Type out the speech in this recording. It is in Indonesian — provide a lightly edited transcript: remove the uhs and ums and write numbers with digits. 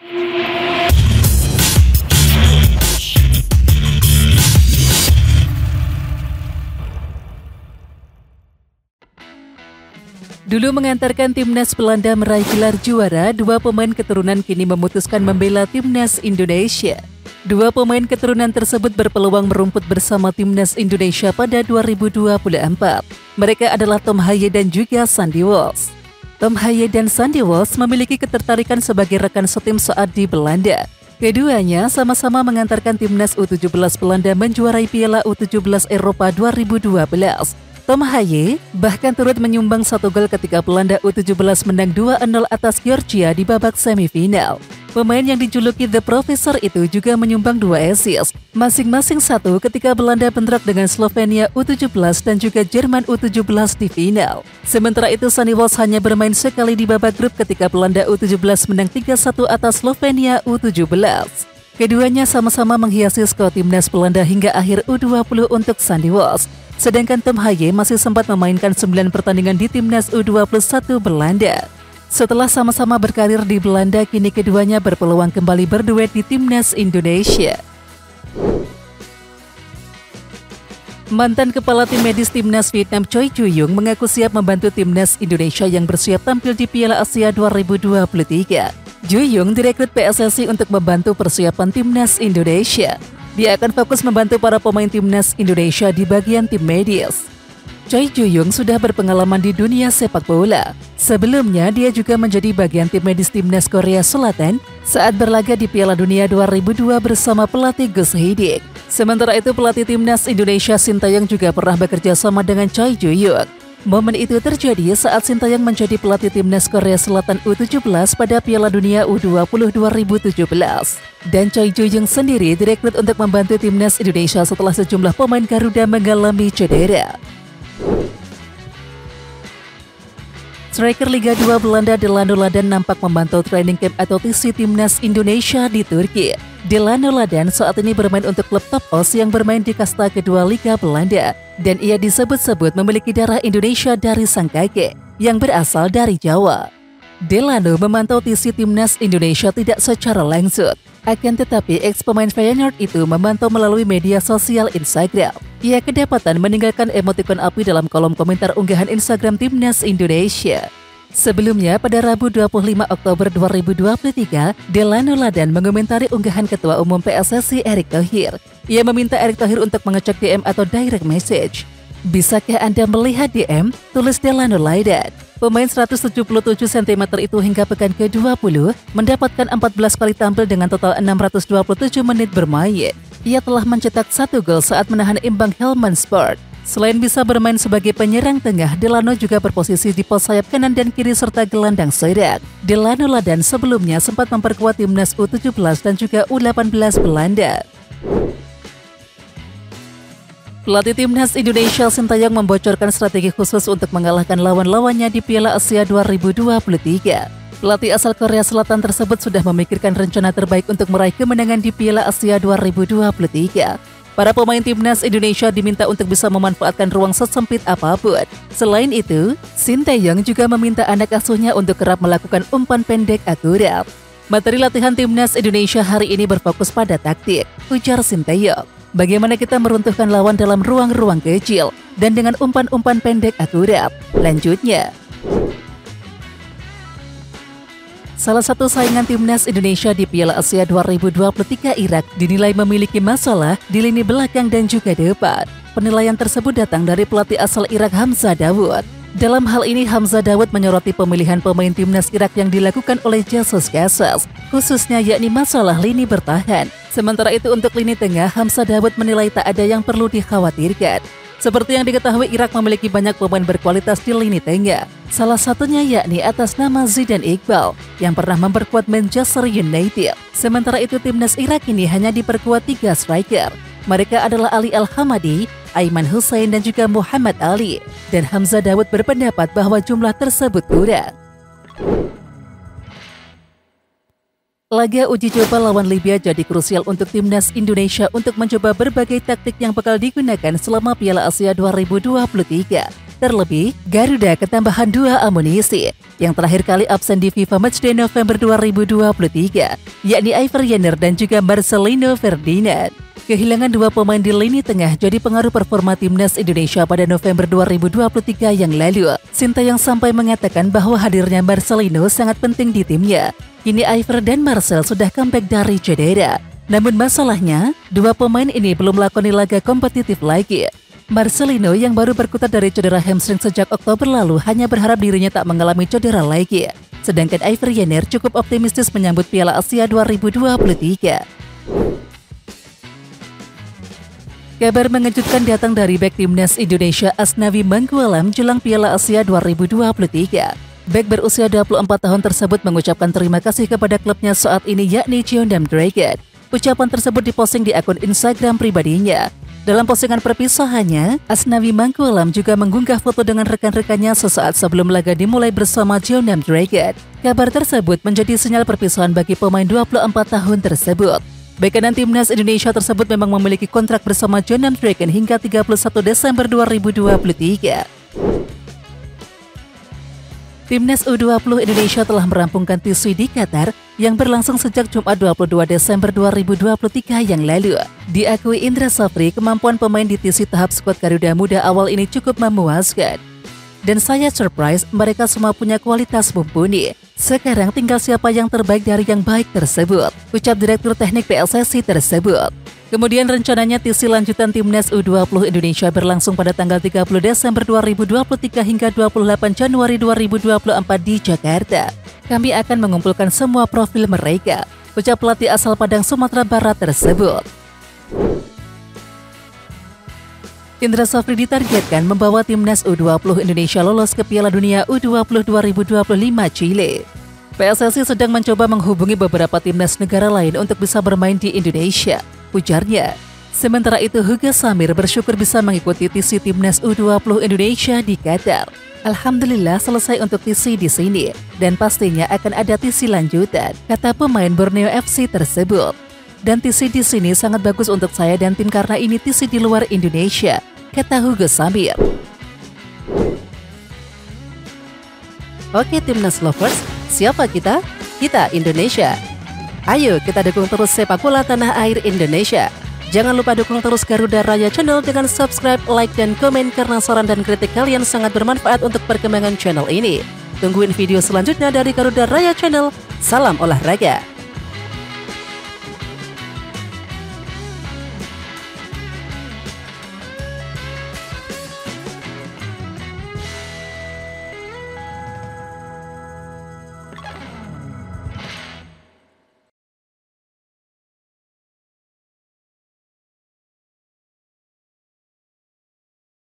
Dulu mengantarkan timnas Belanda meraih gelar juara, dua pemain keturunan kini memutuskan membela timnas Indonesia. Dua pemain keturunan tersebut berpeluang merumput bersama timnas Indonesia pada 2024. Mereka adalah Tom Haye dan juga Sandy Walsh. Tom Haye dan Sandy Walsh memiliki ketertarikan sebagai rekan setim saat di Belanda. Keduanya sama-sama mengantarkan timnas U17 Belanda menjuarai Piala U17 Eropa 2012. Tom Haye bahkan turut menyumbang 1 gol ketika Belanda U17 menang 2-0 atas Georgia di babak semifinal. Pemain yang dijuluki The Professor itu juga menyumbang 2 assist, masing-masing 1 ketika Belanda bentrok dengan Slovenia U17 dan juga Jerman U17 di final. Sementara itu Sandy Walsh hanya bermain sekali di babak grup ketika Belanda U17 menang 3-1 atas Slovenia U17. Keduanya sama-sama menghiasi skuad timnas Belanda hingga akhir U20 untuk Sandy Walsh. Sedangkan Tom Haye masih sempat memainkan 9 pertandingan di timnas U21 Belanda. Setelah sama-sama berkarir di Belanda, kini keduanya berpeluang kembali berduet di timnas Indonesia. Mantan kepala tim medis timnas Vietnam Choi Ju-Yung mengaku siap membantu timnas Indonesia yang bersiap tampil di Piala Asia 2023. Ju-Yung direkrut PSSI untuk membantu persiapan timnas Indonesia. Dia akan fokus membantu para pemain timnas Indonesia di bagian tim medis. Choi Ju-Yung sudah berpengalaman di dunia sepak bola. Sebelumnya, dia juga menjadi bagian tim medis timnas Korea Selatan saat berlaga di Piala Dunia 2002 bersama pelatih Gus Hidik. Sementara itu, pelatih timnas Indonesia Sintayong juga pernah bekerja sama dengan Choi Ju-Yung. Momen itu terjadi saat Sintayong menjadi pelatih timnas Korea Selatan U17 pada Piala Dunia U20 2017. Dan Choi Ju-Yung sendiri direkrut untuk membantu timnas Indonesia setelah sejumlah pemain Garuda mengalami cedera. Striker Liga 2 Belanda Delano Ladan nampak memantau training camp atau TC timnas Indonesia di Turki. Delano Ladan saat ini bermain untuk klub Top Os yang bermain di kasta kedua Liga Belanda. Dan ia disebut-sebut memiliki darah Indonesia dari sang kakek yang berasal dari Jawa. Delano memantau TC timnas Indonesia tidak secara langsung. Akan tetapi ex-pemain Feyenoord itu memantau melalui media sosial Instagram. Ia kedapatan meninggalkan emotikon api dalam kolom komentar unggahan Instagram timnas Indonesia. Sebelumnya, pada Rabu 25 Oktober 2023, Delano Ladan mengomentari unggahan Ketua Umum PSSI Erick Thohir. Ia meminta Erick Thohir untuk mengecek DM atau direct message. Bisakah Anda melihat DM? Tulis Delano Ladan. Pemain 177 cm itu hingga pekan ke-20 mendapatkan 14 kali tampil dengan total 627 menit bermain. Ia telah mencetak 1 gol saat menahan imbang Helmand Sport. Selain bisa bermain sebagai penyerang tengah, Delano juga berposisi di pos sayap kanan dan kiri serta gelandang serang. Delano Ladan sebelumnya sempat memperkuat timnas U17 dan juga U18 Belanda. Pelatih timnas Indonesia Sintayong membocorkan strategi khusus untuk mengalahkan lawan-lawannya di Piala Asia 2023. Pelatih asal Korea Selatan tersebut sudah memikirkan rencana terbaik untuk meraih kemenangan di Piala Asia 2023. Para pemain timnas Indonesia diminta untuk bisa memanfaatkan ruang sesempit apapun. Selain itu, Sintayong juga meminta anak asuhnya untuk kerap melakukan umpan pendek akurat. Materi latihan timnas Indonesia hari ini berfokus pada taktik, ujar Sintayong. Bagaimana kita meruntuhkan lawan dalam ruang-ruang kecil dan dengan umpan-umpan pendek akurat. Lanjutnya, salah satu saingan timnas Indonesia di Piala Asia 2023 Irak dinilai memiliki masalah di lini belakang dan juga depan. Penilaian tersebut datang dari pelatih asal Irak Hamzah Dawood. Dalam hal ini, Hamzah Dawood menyoroti pemilihan pemain timnas Irak yang dilakukan oleh Jesus Casas, khususnya yakni masalah lini bertahan. Sementara itu untuk lini tengah, Hamzah Dawood menilai tak ada yang perlu dikhawatirkan. Seperti yang diketahui, Irak memiliki banyak pemain berkualitas di lini tengah. Salah satunya yakni atas nama Zidane Iqbal yang pernah memperkuat Manchester United. Sementara itu timnas Irak ini hanya diperkuat 3 striker. Mereka adalah Ali Al-Hamadi, Aiman Hussein dan juga Muhammad Ali. Dan Hamzah Dawood berpendapat bahwa jumlah tersebut kurang. Laga uji coba lawan Libya jadi krusial untuk timnas Indonesia untuk mencoba berbagai taktik yang bakal digunakan selama Piala Asia 2023. Terlebih, Garuda ketambahan 2 amunisi yang terakhir kali absen di FIFA Matchday November 2023, yakni Iver Jenner dan juga Marcelino Ferdinand. Kehilangan 2 pemain di lini tengah jadi pengaruh performa timnas Indonesia pada November 2023 yang lalu. Sintayong sampai mengatakan bahwa hadirnya Marcelino sangat penting di timnya. Kini Iver dan Marcel sudah comeback dari cedera. Namun masalahnya, 2 pemain ini belum melakoni laga kompetitif lagi. Marcelino yang baru berkutat dari cedera hamstring sejak Oktober lalu hanya berharap dirinya tak mengalami cedera lagi. Sedangkan Iver Jenner cukup optimistis menyambut Piala Asia 2023. Kabar mengejutkan datang dari bek timnas Indonesia Asnawi Mangkualam jelang Piala Asia 2023. Bek berusia 24 tahun tersebut mengucapkan terima kasih kepada klubnya saat ini yakni Cheongdam Dragon. Ucapan tersebut diposting di akun Instagram pribadinya. Dalam postingan perpisahannya, Asnawi Mangkualam juga mengunggah foto dengan rekan-rekannya sesaat sebelum laga dimulai bersama Cheongdam Dragon. Kabar tersebut menjadi sinyal perpisahan bagi pemain 24 tahun tersebut. Bek kanan timnas Indonesia tersebut memang memiliki kontrak bersama Cheongdam Dragon hingga 31 Desember 2023. Timnas U20 Indonesia telah merampungkan TC di Qatar yang berlangsung sejak Jumat 22 Desember 2023 yang lalu. Diakui Indra Safri, kemampuan pemain di TC tahap skuad Garuda Muda awal ini cukup memuaskan. Dan saya surprise, mereka semua punya kualitas mumpuni. Sekarang tinggal siapa yang terbaik dari yang baik tersebut, ucap Direktur Teknik PSSI tersebut. Kemudian rencananya TC lanjutan Timnas U20 Indonesia berlangsung pada tanggal 30 Desember 2023 hingga 28 Januari 2024 di Jakarta. Kami akan mengumpulkan semua profil mereka, ucap pelatih asal Padang, Sumatera Barat tersebut. Indra Safri ditargetkan membawa Timnas U20 Indonesia lolos ke Piala Dunia U20 2025 Chile. PSSI sedang mencoba menghubungi beberapa timnas negara lain untuk bisa bermain di Indonesia, ujarnya. Sementara itu, Hugo Samir bersyukur bisa mengikuti TC Timnas U20 Indonesia di Qatar. Alhamdulillah selesai untuk TC di sini, dan pastinya akan ada TC lanjutan, kata pemain Borneo FC tersebut. Dan TC di sini sangat bagus untuk saya dan tim karena ini TC di luar Indonesia, kata Hugo Samir. Oke Timnas Lovers, siapa kita? Kita Indonesia. Ayo kita dukung terus sepak bola tanah air Indonesia. Jangan lupa dukung terus Garuda Raya Channel dengan subscribe, like, dan komen karena saran dan kritik kalian sangat bermanfaat untuk perkembangan channel ini. Tungguin video selanjutnya dari Garuda Raya Channel. Salam olahraga.